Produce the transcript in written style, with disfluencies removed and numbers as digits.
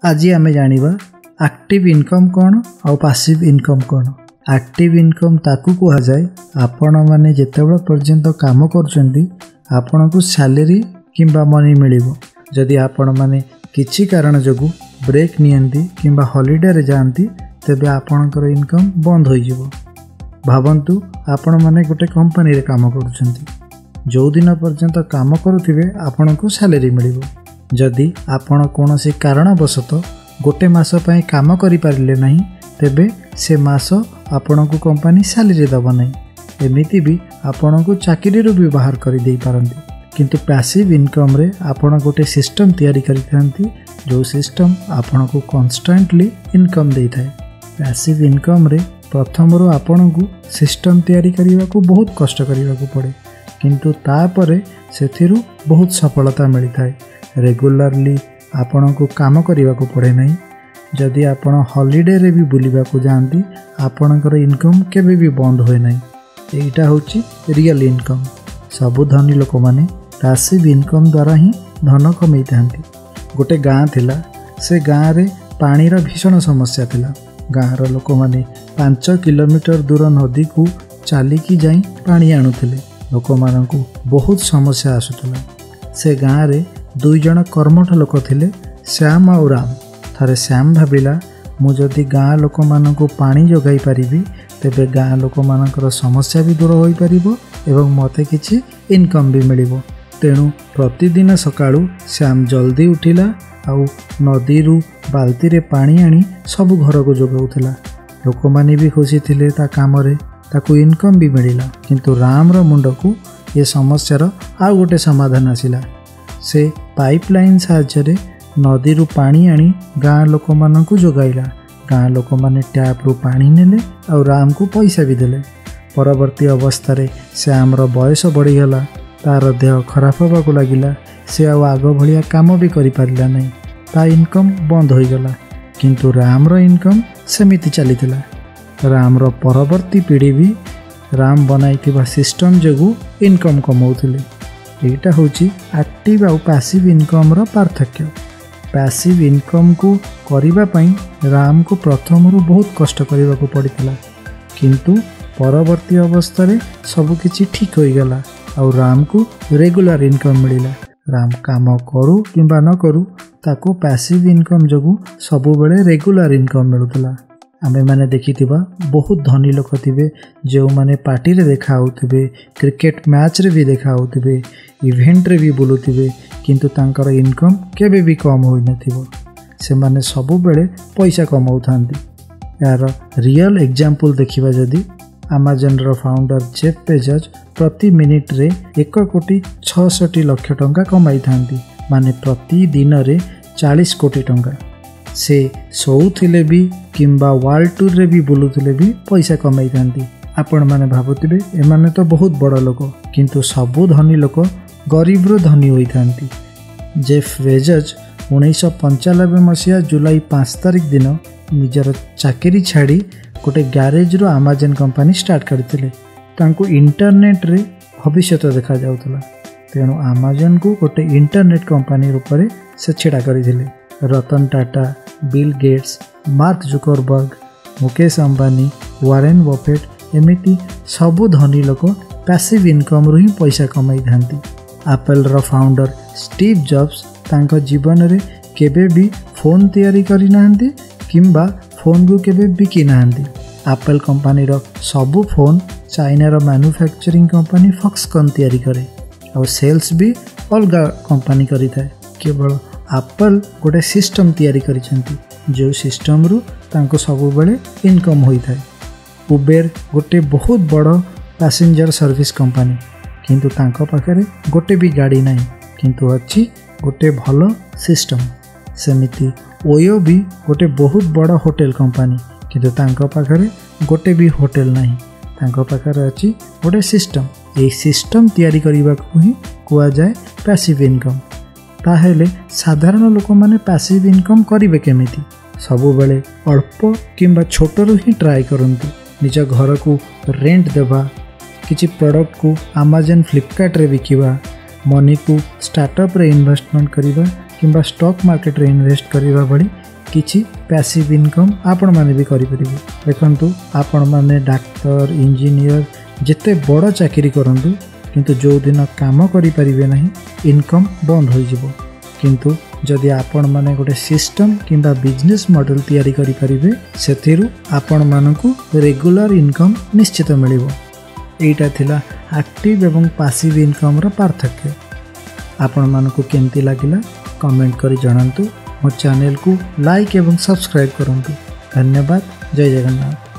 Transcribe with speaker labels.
Speaker 1: आज आम जानिबा active income कौन और पैसिव इनकम कौन। एक्टिव इनकम ताकू कहा जाए आपण माने जेतेबेले पर्यंत काम करछंती आपण को सैलरी किंबा मनी मिलिबो। जदि आपण माने किछि कारण जोगु ब्रेक नियंती किंबा हॉलिडे रे जानती तेबे आपणकर इनकम बंद हो जिवो। भावंतु आपण माने गोटे कंपनी रे काम करूछंती, जो दिन पर्यंत काम करुथिबे आपण को सैलरी मिलिबो। जदि आपण कोनोसी कारणवशत गोटे मास पई काम करि पारिले नहीं तेबे से मास आपण को कंपनी सैलरी दबो नहीं। एमिति भी आपण को चाकरी रो भी बाहर करि देई पारंती। किंतु पैसिव इनकम रे आपण गोटे सिस्टम तैयारी करिथांती, जो सिस्टम आपण को कांस्टेंटली इनकम देई थाए। पैसिव इनकम रे प्रथम रो आपण को सिस्टम तैयारी करिवा को बहुत कष्ट करिवा को पड़े, किंतु तापरे सेथिरु बहुत सफलता मिली थाए। रेगुलरली आपण को काम करिवा को पड़े नहीं। जदि आपण हॉलिडे रे भी बुलिबा को जानती आपणकर इनकम केबे भी बंद होए नहीं। एटा होची रियल इनकम। सबु धनी लोक माने पैसिव इनकम द्वारा ही धन कमाई थांती। गोटे गाँ थिला, से गाँ रे पानीर भीषण समस्या थिला। गाँर लोक माने 5 किलोमीटर दूर नदी को चलिकी जाई पानी आणुथिले। लोक मानकु बहुत समस्या आसुतला। से गाँ रे 2 जण कर्मठ लोक थिले, श्याम और राम। थरे श्याम भाविला मु जदि गाँ लोक मानकु पानी जोगाई पारिबी तेबे गाँ लोक मानकर समस्या भी दूर होई परिबो एवं मते किछि इनकम भी मिलिबो। तेणु प्रतिदिन सकाळु श्याम जल्दी उठिला आउ नदी रु बाल्टी रे पानी आनी सब घर को जोगाउथिला। लोक माने भी खुशी थिले ता काम रे, ताकू इनकम भी मिलिला। किंतु राम रो मुंड को ये समस्यार आ गोटे समाधान आसिला। से पाइपलाइन साहाय्य नदी रु पानी आनी गाँ लोक मानकु जोगाइला। गाँ लोक माने टैप रु पानी नेले और राम को पैसा भी देले। परवर्ती अवस्था रे श्याम रो बयस बढ़ीगला, तार देह खराब होबा को लागिला। से आग भलिया काम भी करि पारिला नहीं, ता इनकम बंद हो गला। किंतु राम रो इनकम सेमिति चलीथिला। राम रो परवर्ती पीढ़ी भी राम बनाइथिबा सिस्टम जगु इनकम कमाउथिले। एटा होची एक्टिव और पैसिव इनकम रो पार्थक्य। पैसिव इनकम को करिबा पई राम को प्रथम रु बहुत कष्ट करिबा को पड़ितला, किंतु परवर्ती अवस्था रे सब किछि ठीक होई गला और राम को रेगुलर इनकम मिलिला। राम काम करू किंबा न करू ताको पैसिव इनकम जगु सबु बेले रेगुलर इनकम मिलुतला। आमे माने देखिथिबा बहुत धनी लोक थिबे जो माने पार्टी रे देखा होथिबे, क्रिकेट मैच रे भी देखा होथिबे, इवेंट रे भी बुलुथिबे, किंतु तांकर इनकम केबे भी कम होई नथिबो। से माने सबु बेले पैसा कमाउथांती। यार रियल एग्जांपल देखिबा जदी अमेज़न रो फाउंडर जेफ बेजोस प्रति मिनिट रे 1,66,00,000 टंका कमाई थांती, माने प्रति दिन रे 40 कोटी टंका। से सोउथिले भी किंबा वर्ल्ड टूर रे भी बुलुथिले भी पैसा कमाई थांती। आपण माने भाबुथिबे एमाने तो बहुत बड़ लोक, किंतु सबु धनी लोक गरीब रो धनी होई थांती। जेफ बेजोस 1995 मसीहा जुलाई 5 तारिख दिन निजर चाकरी छाड़ी गोटे ग्यारेज रो अमेज़न कंपनी स्टार्ट करथिले। तांको इंटरनेट रे भविष्य देखा जाउतला, तेणु अमेज़न को गोटे इंटरनेट कंपनी रूप में से छिड़ा करथिले। Ratan Tata, Bill Gates, Mark Zuckerberg, Mukesh Ambani, Warren Buffett एमिति सबु धनी लोक पैसिव इनकम रु ही पैसा कमाई थांती। एप्पल रो फाउंडर स्टीव जॉब्स तांको जीवन रे केबे भी फोन तैयारी करि नाहंती किंबा फोन को केबे बिकी नाहंती। एप्पल कंपनी रो सबु फोन चाइना रो मैन्युफैक्चरिंग कंपनी फॉक्सकॉन तैयारी करे और सेल्स भी अलगा कंपनी करि थाए। केवल एप्पल गोटे सिस्टम तैयारी करिसेंती, जो सिस्टम रु तांको सबु बेले इनकम होई थाए। उबेर गोटे बहुत बड़ पैसेंजर सर्विस कंपनी, किंतु तांको पाखरे गोटे भी गाड़ी नहीं, किंतु अच्छी गोटे भलो सिस्टम। सेमिति ओयो भी गोटे बहुत बड़ होटल कंपनी, किंतु तांको पाखरे गोटे भी होटल नहीं, तांको पाखरे अच्छी गोटे सिस्टम। ए सिस्टम तैयारी करबा को ही कुआ जाए पैसिव इनकम। ताहेले साधारण लोक माने पैसिव इनकम करिवे केमिति? सबु बेले अल्प किंबा छोटरू ही ट्राई करंतु। निज घर को रेंट देवा, किछि प्रोडक्ट को अमेज़न फ्लिपकार्ट रे बिकिबा, मनी को स्टार्टअप रे इन्वेस्टमेंट करवा किंबा स्टॉक मार्केट रे इन्वेस्ट करवा भली किछि पैसिव इनकम आपण माने भी करि परिबे। देखंतु आपण माने डॉक्टर इंजीनियर जेते बड़ चाकरी करंतु किंतु जो दिन काम करि परिबे नाही इनकम बंद होई जिवो। किंतु जदि आपण माने गोटे सिस्टम किंबा बिजनेस मॉडल तैयारी करि परिबे सेथिरु आपण मानकु रेगुलर इनकम निश्चित मिलिबो। एटा थिला एक्टिव एवं पैसिव इनकम रो पार्थक्य। आपण मानकु केमती लागिला कमेंट करि जणांतु। मो चैनल को लाइक एवं सब्सक्राइब करंतु। धन्यवाद। जय जगन्नाथ।